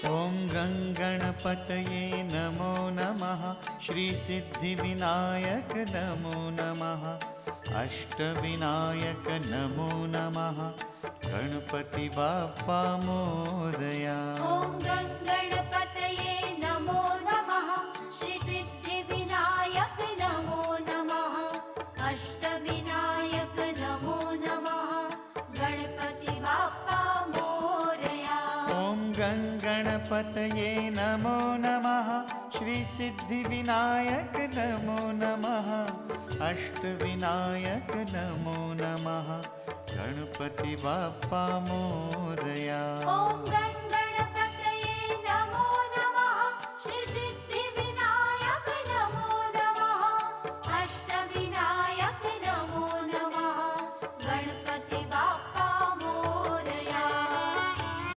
ॐ गङ्गणपतये नमो नमः। श्रीसिद्धिविनायक नमो नमः। अष्टविनायक नमो नमः। गणपति बाप्पा मोरया। ॐ गणपतये नमो नमः। श्रीसिद्धिविनायक नमो नमः। अष्टविनायक नमो नमः। गणपति बाप्पा मोरया। ॐ गणपतये नमो नमः। श्रीसिद्धिविनायक नमो नमः। अष्टविनायक नमो नमः। गणपति बाप्पा मोरया।